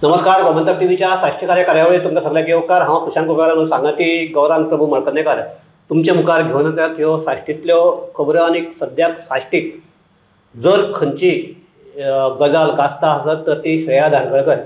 नमस्कार. गोमंतक टीव्हीच्या साहित्यकार्य कार्यावळीत तुमकां सगळ्यांक येवकार. हांव सुशांत गोगार सांगाती गौरांग प्रभू मळकर्णेकार तुमचे मुखार घेवन येतात ह्यो साश्टींतल्यो खबरो. आनी सद्याक साश्टीक जर खंयची गजाल गाजता आसत तर ती श्रेया धारगळकर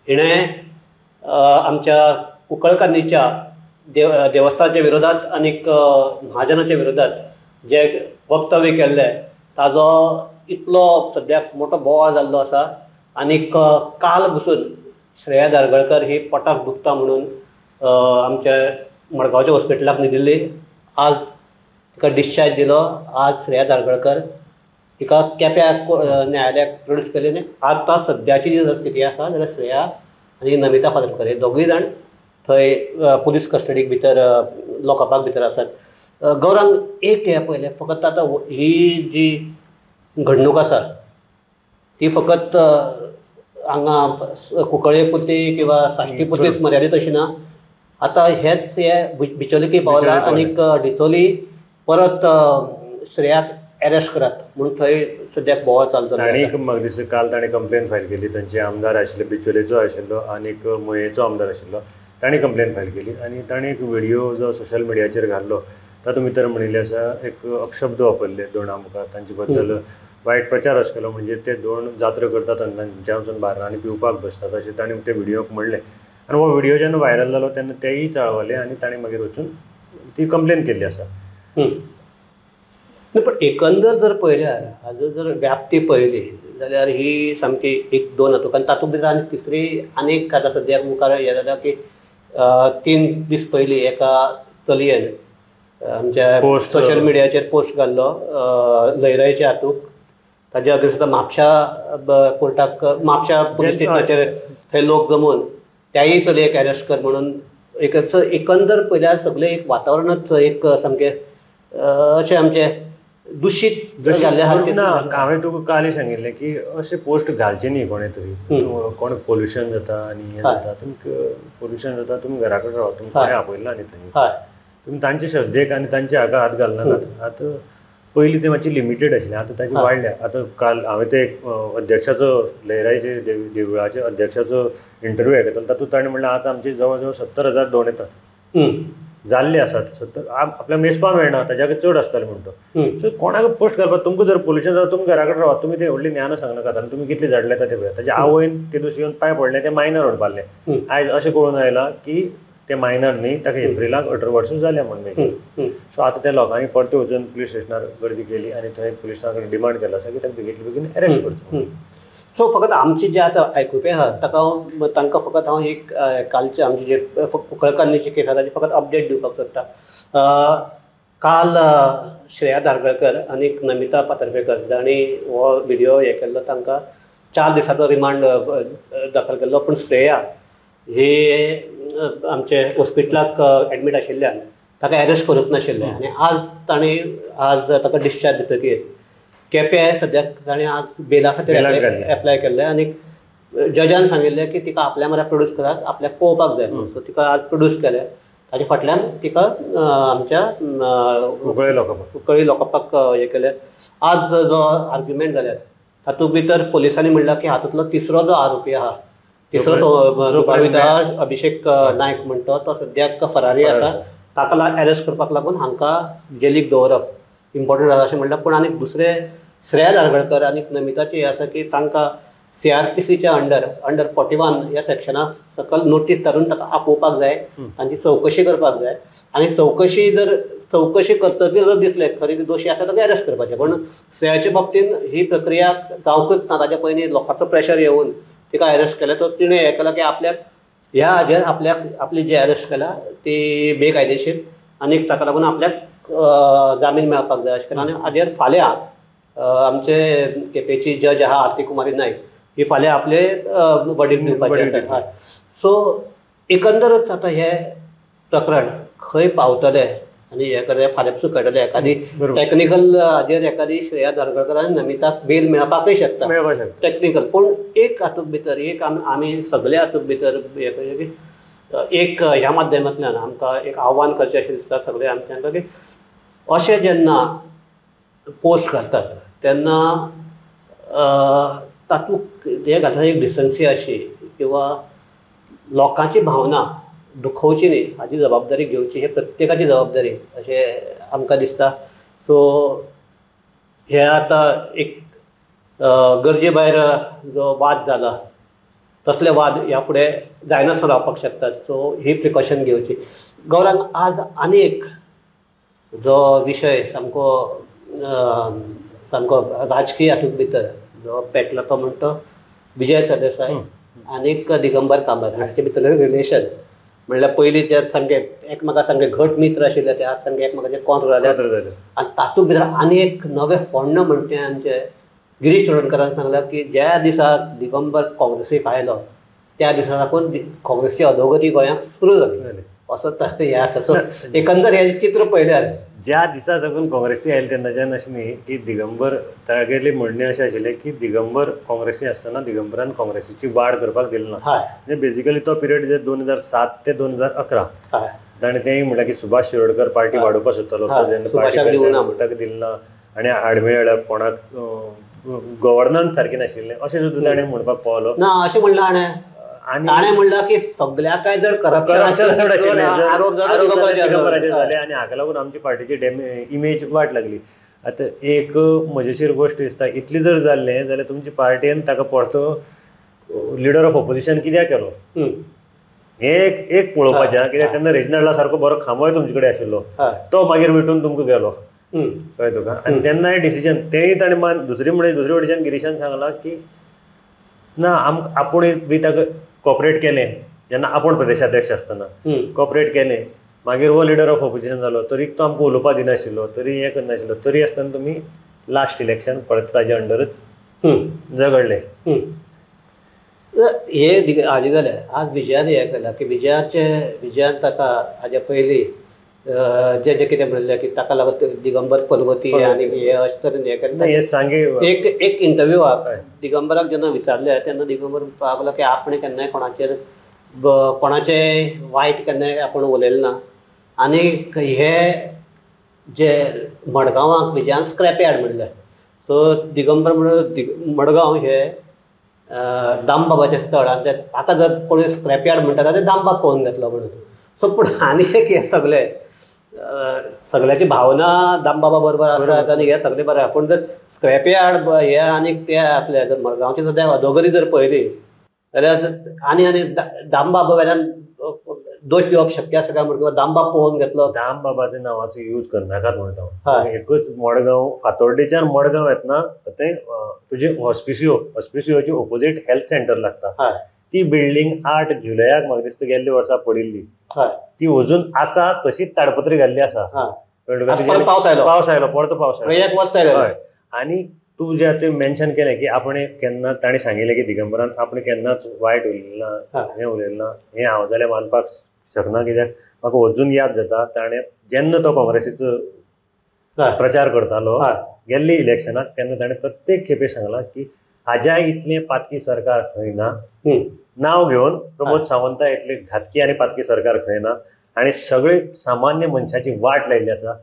हिणें आमच्या कुंकळकान्नीच्या देवस्थानाच्या विरोधात आनीक महाजनाच्या विरोधात जे वक्तव्य केल्लें ताजो इतलो सद्याक मोठो बोवाळ जाल्लो आसा. आनीक काल पसून श्रेया धारगळकर ही पोटाक दुखता म्हणून आमच्या मडगांवच्या हॉस्पिटलाक न्हिदिल्ली. आज तिका डिस्चार्ज दिलो. आज श्रेया धारगळकर तिका केप्यां न्यायालयाक प्रोड्यूस केली. आनी आतां सद्याची जी स्थिती आसा जाल्यार श्रेया आनी नमिता फातर्कर हे दोगूय जाण थंय पुलीस कस्टडीक भितर लॉकअपाक भितर आसात. गौरांग एक हे पयलें फकत आतां ही जी घडणूक आसा ती फकत हांगा कुंकळे पुरती किंवा साश्टी पुरतीच मर्यादीत अशी ना. आतां हेच हे बिचोलिकी पावला आनीक डिचोली परत श्रेयाक अरेस्ट करात म्हणून थंय सद्याक बोवाळ चालू जाला. आनीक म्हाका दिसता काल ताणें कंप्लेन फायल केली. तांचे आमदार आशिल्ले बिचोलेचो आशिल्लो आनीक मोयेचो आमदार आशिल्लो ताणें कंप्लेन फायल केली. आनी ताणें एक व्हिडियो जो सोशल मिडियाचेर घाल्लो तातूंत भितर म्हणिल्लें आसा एक अपशब्द वापरले दोना मुखार तांचे बद्दल वायट प्रचार असो केलो. म्हणजे ते दोन जात्रा करतात आनी तांच्या वचून भायर आनी पिवपाक बसतात अशें ताणें ते व्हिडियोक म्हणलें. आनी हो व्हिडियो जेन्ना व्हायरल जालो तेन्ना तेय चाळवले आनी ताणें मागीर वचून ती कंप्लेन केल्ली आसा. पण एकंदर जर पळयल्यार हाजो जर व्याप्ती पळयली जाल्यार ही सामकी एक दोन हातूंत. आनी तातूंत भितर आनी तिसरी आनीक आतां सद्याक मुखार हें जाता की 3 दीस पयलीं एका चलयेन आमच्या सोशल मिडियाचेर पोस्ट घाल्लो लयराईच्या हातूंत. ताज्या अगेन्स्ट म्हापशा कोर्टाक म्हापशा पुलीस स्टेशनाचेर थंय लोक जमून त्याय चलयेक अरेस्ट कर म्हणून एकंदर पळयल्यार सगळें एक वातावरणच एक सामकें अशें आमचें दुशीत जाल्ल्या सारकें. हांवें तुका काल सांगिल्लें की अशें पोस्ट घालचे न्ही कोणें तरी. कोण पोल्युशन जाता आनी हें जाता तुमकां पोल्युशन जाता तुमी घरा कडेन रावा तुमकां कोणें आपयला न्ही थंय. तुमी तांचे श्रद्धेक आनी तांचे हाका हात घालनाकात. आतां पयलीं ते मातशी लिमिटेड आशिल्लें आतां ताची वाडल्या. आतां काल हांवें ते अध्यक्षाचो लयराईचे देवळाचे अध्यक्षाचो इंटरव्यू आयकतालो तातूंत ताणें म्हणलें आतां आमचे जवळ जवळ 70,000 दोन येतात जाल्ले आसात. 70 आपल्याक मेजपाक मेळना ताज्या चड आसताले म्हणटा. सो कोणाक पोस्ट घालपाक तुमकां जर पोल्युशन जाता तुमी घरा कडेन रावात. तुमी ते व्हडली ज्ञान सांगनाकात आनी तुमी कितले झाडले येता ते पळयात. ताच्या आवयन ते दिवस येवन पांय पडले ते मायनर म्हणपाले. आयज अशें कळून आयलां की ते मायनर न्ही ताका एप्रिलाक 18 वर्सां जाल्या म्हणून. सो आतां त्या लोकांनी परते वचून पुलीस स्टेशनार गर्दी केली आनी थंय पुलिसां कडेन डिमांड केला आसा की ताका बेगीतले बेगीन अरेस्ट करचो. सो फकत आमची जे आतां आयकुपी आहात तांकां फकत हांव एक कालचे आमचे जे कुंकळकान्नीची केस आसा ताची फकत अपडेट दिवपाक सोदता. काल श्रेया धारगळकर आनी नमिता फातर्पेकर जाणी हो व्हिडियो हे केल्लो तांकां 4 दिसाचो रिमांड दाखल केल्लो. पूण श्रेया ही आमचे हॉस्पिटलाक एडमीट आशिल्ल्यान ताका अरेस्ट करूंक नाशिल्लें. आनी आज ताका डिस्चार्ज दितकीर केप्यां सद्याक ताणें आज बेला खातीर एप्लाय केल्लें. आनी जजान सांगिल्लें की तिका आपल्या म्हऱ्या प्रोड्यूस करात आपल्याक पळोवपाक जाय. सो तिका आज प्रोड्यूस केलें. ताचे फाटल्यान तिका आमच्या कुंकळी लॉकअपाक हें केलें. आज जो आर्ग्युमेंट जाल्यार तातूंत भितर पोलिसांनी म्हणलां की हातूंतलो तिसरो जो आरोपी आहा तिसरो अभिषेक नायक म्हणटा तो सद्याक फरारी आसा. ताका अरेस्ट करपाक लागून हांकां जेलीक दवरप इम्पॉर्टंट आसा अशें म्हणटा. पूण आनीक दुसरे श्रेया धारगळकर आनी नमिताची हें आसा की तांकां CRPCच्या अंडर 41 ह्या सेक्शना सकल नोटीस धाडून ताका आपोवपाक जाय. तांची चवकशी करपाक जाय. आनी चवकशी करतकीर जर दिसलें खरी दोशी आसा ताका अरेस्ट करपाचें. पूण श्रेयाचे बाबतींत ही प्रक्रिया जावंकच ना. ताच्या पयलीं लोकांचो प्रेशर येवन तिका अरेस्ट केलें. तो तिणें हें केलां की आपल्याक ह्या हाजेर आपली जी अरेस्ट केला ती बेकायदेशीर आनीक ताका लागून आपल्याक जामीन मेळपाक जाय अशें केलें. आनी हाजेर फाल्यां आमचे केपेची जज आहा आरती कुमारी नायक ही फाल्यां आपले वर्डीक दिवपाचें आसा. सो एकंदरच आतां हें प्रकरण खंय पावतलें आनी हें कडेन फाल्यां पसून कळटलें. एखादी टॅक्निकल हाजेर एखादी श्रेया धारगळकर आनी नमिताक बेल मेळपाकय शकता टॅक्निकल. पूण एक हातूंत भितर एक आमी सगळे हातूंत भितर हें करया की एक ह्या माध्यमांतल्यान आमकां एक आव्हान करचें अशें दिसता सगळे आमच्यांक की अशें जेन्ना पोस्ट घालतात तेन्ना तातूंत हे घालतना एक डिसन्सी अशी किंवा लोकांची भावना दुखोवची न्ही हाची जबाबदारी घेवची हे प्रत्येकाची जबाबदारी अशें आमकां दिसता. सो हे आतां एक गरजे भायर जो वाद जाला तसले वाद ह्या फुडें जायनासतना रावपाक शकतात. सो ही प्रिकॉशन घेवची. गौरांग, आज आनी एक जो विशय सामको सामको राजकीय हातूंत भितर जो पेटला तो म्हणटा तो विजय सरदेसाय आनीक दिगंबर कामत हांचे भितरलें रिलेशन. म्हणल्यार पयलीं ते सामके एकमेका सामके घट मित्र आशिल्ले ते आज सामके एकमेकाचे कोंत्र जाले. आनी तातूंत भितर आनी एक नवें फोण्ण म्हणचे आमचे गिरीश चोडणकरान सांगलां की ज्या दिसा दिगंबर काँग्रेसीक आयलो त्या दिसा साकून काँग्रेसची अधोगती गोंयांत सुरू जाली असो हें आसा. सो एकंदर हें चित्र पळयल्यार ज्या दिसा साकून काँग्रेसी आयली तेन्नाच्यान अशें न्ही की दिगंबर तागेली म्हणणें अशें आशिल्लें की दिगंबर काँग्रेसी आसतना दिगंबरान काँग्रेसीची वाड करपाक दिली ना. म्हणजे बेजिकली तो पिरियड जे 2007 ते 2011 ताणें तेंय म्हणलें की सुभाष शिरोडकर पार्टी वाडोवपाक सोदतालो ताका दिली ना आनी आडमेळ कोणाक गव्हर्नन्स सारकें नाशिल्लें अशें सुद्दां ताणें म्हणपाक पावलो ना. अशें म्हणलां आनी ताणें म्हणलां की सगळ्याकाय जर करप्शन चड आशिल्लें आरोप दिगंबराचे जाले आनी हाका लागून आमची पार्टीची इमेज वाट लागली. आतां एक मजेशीर गोश्ट दिसता इतली जर जाल्लें जाल्यार तुमची पार्टीन ताका परतो लिडर ऑफ ऑपोजिशन कित्याक केलो हें एक पळोवपाचें. कित्याक तेन्ना रेजनला सारको बरो खांबोय तुमचे कडेन आशिल्लो तो मागीर विटून तुमकां गेलो कळ्ळें तुका. आनी तेन्ना हें डिसिजन तेंय ताणें दुसरे वटेच्यान गिरीशान सांगलां की ना आपूण बी ताका कॉपरेट केलें जेन्ना आपूण प्रदेशाध्यक्ष आसतना कॉपरेट केलें. मागीर हो लिडर ऑफ ऑपोजिशन जालो तरी तो आमकां उलोवपाक दिनाशिल्लो तरी हें करनाशिल्लो तरी आसतना तुमी लास्ट इलेक्शन परत ताजे अंडरच झगडले. हे हाजे जालें. आज विजयान हें केलां की विजयान ताका हाज्या पयलीं जे कितें म्हणलें की ताका लागून दिगंबर पलवती आनी हे अशें तरेन हें केलें. एक इंटरव्यू दिगंबराक जेन्ना विचारले तेन्ना दिगंबर म्हणपाक लागलो की आपणें केन्नाय कोणाचें वायट केन्नाय आपूण उलयलें ना. आनीक हे जे मडगांवाक विजयान स्क्रॅप यार्ड म्हणलें. सो दिगंबर म्हणून मडगांव हे दामबाबाचें स्थळ आनी ताका जर कोणी स्क्रॅप यार्ड म्हणटा जाल्यार दामबाब पळोवन घेतलो म्हणून. सो पूण आनी एक हें सगळ्याची भावना दामबाबा बरोबर आसात आनी हे सगळें बरें. पूण जर स्क्रॅप यार्ड हे आनीक ते आसले जर मडगांवची सद्या अधोगती जर पळयली जाल्यार आनी दामबाबा वेल्यान दोश दिवप शक्य आसा काय म्हणटा दामबाब पळोवन घेतलो. दामबाबाच्या नांवाचो यूज करनाकात म्हणटा. एकूच मडगांव फातोर्डेच्यान मडगांव येतना थंय तुजी हॉस्पिसिओची ऑपोजीट हेल्थ सेंटर लागता. ती बिल्डींग 8 जुलयाक म्हाका दिसता गेल्ले वर्सा पडिल्ली. ती अजून आसा तशीच ताडपत्री घाल्ली आसा. पावस आयलो परतो पावस आयलो एक वर्स जालें. आनी तूं जे आतां मेन्शन केलें की आपणें केन्ना ताणें सांगिल्लें की दिगंबरान आपणें केन्नाच वायट उलयलें ना हें उलयलें ना हें हांव जाल्यार मानपाक शकना. कित्याक म्हाका अजून याद जाता ताणें जेन्ना तो काँग्रेसीचो प्रचार करतालो गेल्ली इलेक्शनाक तेन्ना ताणें प्रत्येक खेपे सांगलां की हाज्या इतलें पातकी सरकार खंय ना. नांव घेवन प्रमोद सावंता इतलें घातकी आनी पातकी सरकार खंय ना आनी सगळे सामान्य मनशाची वाट लायिल्ली आसा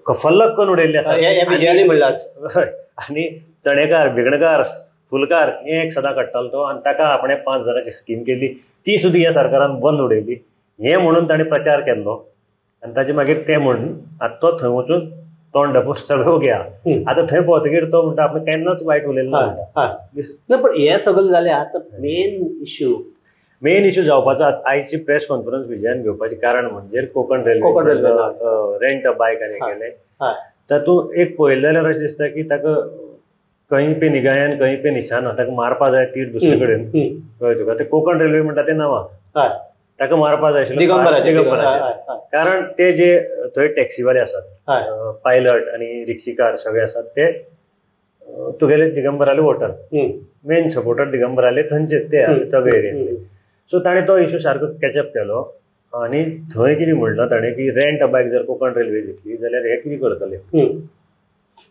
कफल्लक करून उडयल्ली आसा. आनी चणेकार भिगणकार फुलकार हें एक सदां काडटालो तो आनी ताका आपणें 5 जाणांची स्कीम केली ती सुद्दां ह्या सरकारान बंद उडयली. हें म्हणून ताणें प्रचार केल्लो आनी ताचे मागीर तें म्हणून आतां तो थंय वचून तोंड दाखोवन सगळो घ्या. आतां थंय पावतकीर तो म्हणटा आपणें केन्नाच वायट उलयलें ना. पूण हें सगळें जालें. आतां मेन इश्यू जावपाचो आयची प्रेस कॉन्फरन्स विजयान घेवपाचें कारण म्हणजे Konkan railway rent a bike आनी केलें. तातूंत एक पळयलें जाल्यार अशें दिसता की ताका कहीं पे निगायान कहीं पे निशाना ताका मारपा जाय तीर दुसरे कडेन कळ्ळें तुका. ते कोकण रेल्वे म्हणटा तें नांवां ताका मारपा जाय आशिल्लें दिगंबराचें. कारण ते जे थंय टॅक्सीवाले आसात पायलट आनी रिक्षीकार सगळे आसात ते तुगेले दिगंबराले वोटर मेन सपोर्टर दिगंबराले थंयचे ते सगळे एरियेंतले. सो ताणें तो इश्यू सारको कॅचअप केलो आनी थंय कितें म्हणलां ताणें की रेंट अ बायक जर कोकण रेल्वे घेतली जाल्यार हे कितें करतले.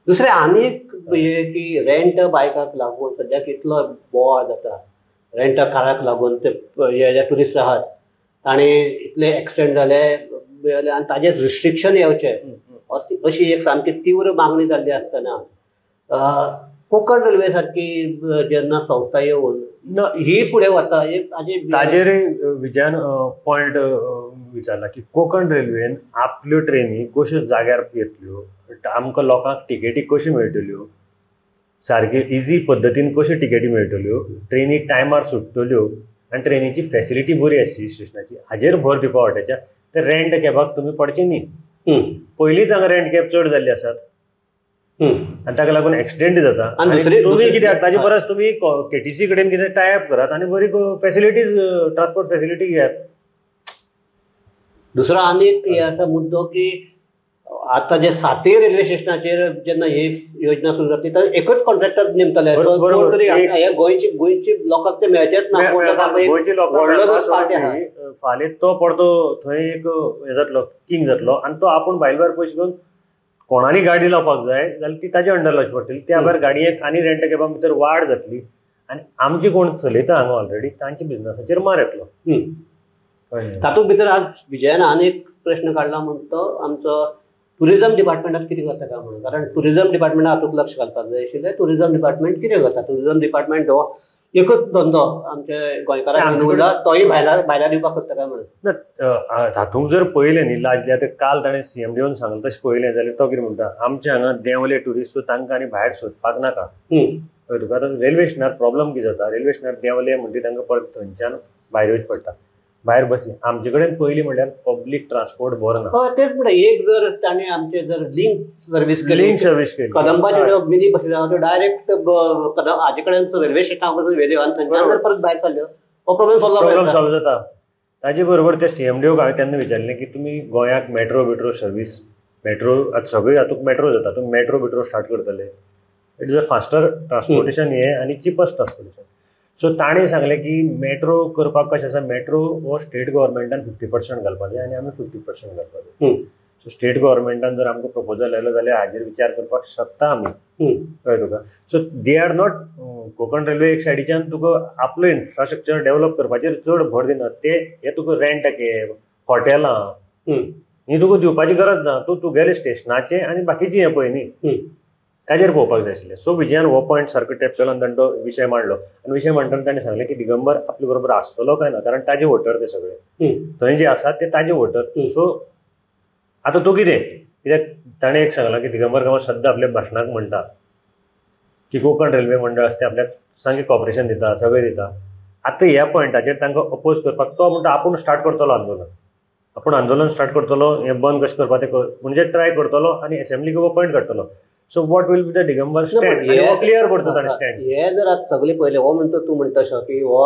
दुसरें आनीक की रेंट अ बायकाक लागून सद्या कितलो बोवाळ जाता. रेंट अ काराक लागून ते जे ट्युरिस्ट आहात ताणें इतले एक्सिडेंट जाले आनी ताजेर रिस्ट्रिक्शन येवचें अशी एक सामकी तीव्र मागणी जाल्ली आसतना कोकण रेल्वे सारखी जेन्ना संस्था येऊन ही फुडें वता ताजेर विजयान पॉयंट विचारला की कोकण रेल्वेन आपल्यो ट्रेनी कश्यो जाग्यार येतल्यो, आमकां लोकांक टिकेटी कश्यो मेळटल्यो, सारके इजी पद्दतीन कश्यो टिकेटी मेळटल्यो, ट्रेनी टायमार सुट्टल्यो आनी ट्रेनीची फॅसिलिटी बरी आसची स्टेशनाची, हाजेर भर दिवपा वाट्याच्या. ते रेंट कॅबाक तुमी पडचे न्ही. पयलींच हांगा रेंट कॅब चड जाल्ली आसात आनी ताका लागून एक्सिडेंट जाता. आनी तुमी कित्याक ताजे परस तुमी केटीसी कडेन कितें टायअप करात आनी बरी फॅसिलिटीज ट्रान्सपोर्ट फॅसिलिटी घेयात. दुसरो आनीक हे आसा मुद्दो की आता जे 7 रेल्वे स्टेशनाचेर जेन्ना ही योजना सुरू जातली तर एकच कॉन्ट्रॅक्टर नेमतले. गोंयची लोकांक ते मेळचेच ना. फाल्यां तो पडतो थंय एक हे जातलो किंग जातलो आनी तो आपूण भायर भायर पयशे घेवन कोणाली गाडी लावपाक जाय जाल्यार ती ताजे अंडर लावची पडटली. त्या भायर गाडयेक आनी रेंट कॅबा भितर वाड जातली आनी आमची कोण चलयता हांगा ऑलरेडी तांच्या बिझनसाचेर मार येतलो. तातूंत भितर आज विजयान आनी एक प्रश्न काडला म्हणटा तो आमचो टुरिझम डिपार्टमेंटात कितें करता काय म्हणून. कारण टुरिझम डिपार्टमेंटा हातूंत लक्ष घालपाक जाय आशिल्लें. टुरिझम डिपार्टमेंट कितें करता. टुरिझम डिपार्टमेंट हो एकच धंदो आमच्या गोंयकारांक उरला तोय भायल्या दिवपाक करता काय म्हणून. हातूंत जर पळयलें न्ही लाजले आतां काल ताणें सीएम येवन सांगलें तशें पळयलें जाल्यार तो कितें म्हणटा आमचे हांगा देंवले ट्युरिस्ट सो तांकां आनी भायर सोदपाक नाका. तुका आतां रेल्वे स्टेशनार प्रॉब्लम कितें जाता, रेल्वे स्टेशनार देंवले म्हणटी तांकां परत थंयच्यान भायर येवचें पडटा. भायर बसी आमचे कडेन पयलीं म्हणल्यार पब्लीक ट्रान्सपोर्ट बरो ना. हय तेच म्हणटा. एक जर ताणें आमचे जर लिंक सर्वीस केली कदंबाच्यो ज्यो मिनी बसी आसा त्यो डायरेक्ट हाजे कडेन रेल्वे स्टेशनार व्हेल्यो आनी थंयच्यान जर परत भायर सरल्यो हो प्रॉब्लेम सॉल्व जाता. ताजे बरोबर ते सीएमडीओक हांवें तेन्ना विचारलें की तुमी गोंयाक मेट्रो बिट्रो सर्वीस मेट्रो आतां सगळे हातूंत मेट्रो जाता तुमी मेट्रो बिट्रो स्टार्ट करतले. It is a faster transportation हे आनी चिपस्ट ट्रान्सपोर्टेशन. सो ताणें सांगलें की मेट्रो करपाक कशें आसा मेट्रो हो स्टेट गव्हर्मेंटान 50% घालपाक जाय आनी आमी 50% घालपाक जाय. सो स्टेट गव्हर्मेंटान जर आमकां प्रपोजल आयलो जाल्यार हाजेर विचार करपाक शकता आमी. कळ्ळें तुका. So they are not Konkan railway एक सायडीच्यान तुका आपलो इन्फ्रास्ट्रक्चर डेवलप करपाचेर चड भर दिनात. ते हे तुका रेंट कॅब हॉटेलां ही तुका दिवपाची गरज ना. तूं तुगेले स्टेशनाचें आनी बाकीचें हें पळय न्ही ताजेर पळोवपाक जाय आशिल्लें. सो विजयान हो पॉयंट सारको टॅप केलो आनी ताणें तो विशय मांडलो आनी विशय मांडटना ताणें सांगलें की दिगंबर आपले बरोबर आसतलो काय ना कारण ताजे वोटर ते सगळे थंय जे आसात ते ताजे वोटर. सो आतां तूं कित्याक ताणें एक सांगलां की दिगंबर गांव सद्दां आपल्या भाशणाक म्हणटा की कोकण रेल्वे मंडळ आसा ते आपल्याक सारकें कॉपरेशन दिता सगळें दिता. आतां ह्या पॉयंटाचेर तांकां अपोज करपाक तो म्हणटा आपूण स्टार्ट करतलो आंदोलन. आपूण आंदोलन स्टार्ट करतलो हें बंद कशें करपाक तें म्हणजे ट्राय करतलो आनी असेंब्लीक हो पॉयंट काडटलो. So what will be the Digambar stand clear करता ताणें स्टँड. हे जर आतां सगळे पयले हो म्हणटा तूं म्हणटा अशें की हो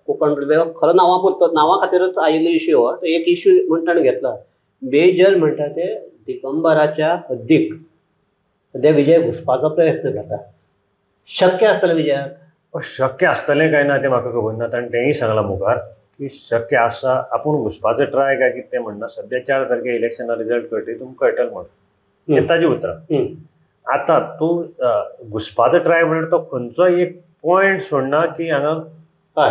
कोकण रेल्वे खरो नांवा खातीरच आयिल्लो इश्यू हो. एक इश्यू म्हण ताणें घेतला मेजर म्हणटा ते दिगंबराच्या हद्दीक सद्या विजय घुसपाचो प्रयत्न करता. शक्य आसतलें विजयाक. शक्य आसतलें काय ना तें म्हाका खबर ना. ताणें तेंय सांगलां मुखार की शक्य आसा आपूण घुसपाचो ट्राय काय कितें तें म्हणना. सद्या 4 तारखेर इलेक्शना रिजल्ट कळटकीर तुमकां कळटलें म्हण हें ताजें उतरां. आतां तूं घुसपाचो ट्राय म्हणल्यार तो खंयचो एक पॉयंट सोडना की हांगा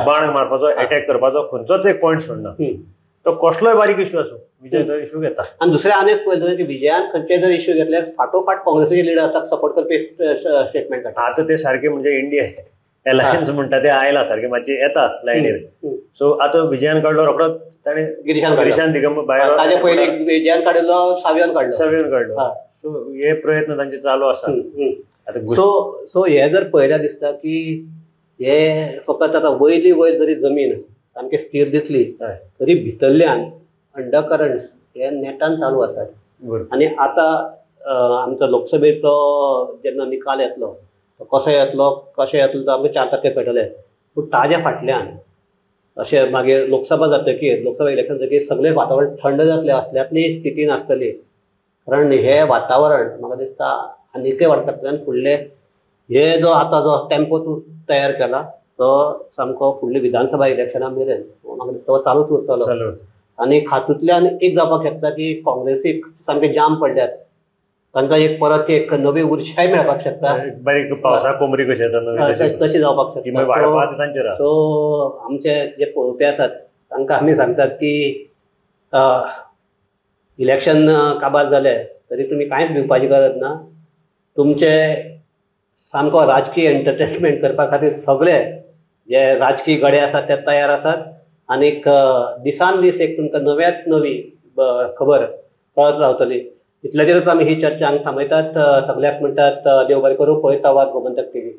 बाण मारपाचो अटॅक करपाचो खंयचोच एक पॉयंट सोडना. तो कसलोय बारीक इश्यू आसूं विजय तो इश्यू घेता. आनी दुसरें आनीक पळयलें की विजयान खंयचे जर इश्यू घेतले फाटोफाट काँग्रेसीचे लिडर सपोर्ट करपी स्टेटमेंट काडटा. आतां ते सारकें म्हणजे इंडिया एलायन्स म्हणटा ते आयला सारकें मातशें येता लायनीर. सो आतां विजयान काडलो रोखडो ताणें गिरीशान दिगंबर भायर ताजे पयलीं विजयान काडिल्लो सावयन काडलो. सो हे प्रयत्न तांचे चालू आसात. सो हे जर पळयल्यार दिसता की हे फकत आतां वयर जरी जमीन सामकें स्थिर दिसली तरी भितरल्यान अंडरकरंट्स हे नेटान चालू आसात. आनी आतां आमचो लोकसभेचो जेन्ना निकाल येतलो तो कसो येतलो कशें येतलो तो आमकां 4 तारखेर कळटलें. पूण ताज्या फाटल्यान अशें मागीर लोकसभा जातकीर लोकसभा इलेक्शन जातकीर सगळें वातावरण थंड जातलें असल्यातली स्थिती नासतली. कारण हे वातावरण म्हाका दिसता आनीकय वाडटलें. फुडले हे जो आतां जो टेम्पो तूं तयार केला तो सामको फुडले विधानसभा इलेक्शना मेरेन म्हाका दिसता तो चालूच उरतलो. आनी हातूंतल्यान एक जावपाक शकता की काँग्रेसीक सामकें जाम पडल्यात तांकां एक परत एक नवी उर्जाय मेळपाक शकता. बारीक पावसा कोमरी कशी येता तशी जावपाक शकता. सो आमचे जे पळोवपी आसात तांकां आमी सांगतात की इलेक्शन काबार जालें तरी तुमी कांयच भिवपाची गरज ना. तुमचे सामको राजकीय एंटरटेनमेंट करपा खातीर सगळे जे राजकीय गडे आसात ते तयार आसात आनीक दिसान दीस एक तुमकां नव्यात नवी खबर कळत रावतली. इतल्याचेरच आमी ही चर्चा हांगा थांबयतात. सगळ्याक म्हणटात देव बरें करूं. पळयता वाज गोमंतक टीव्ही.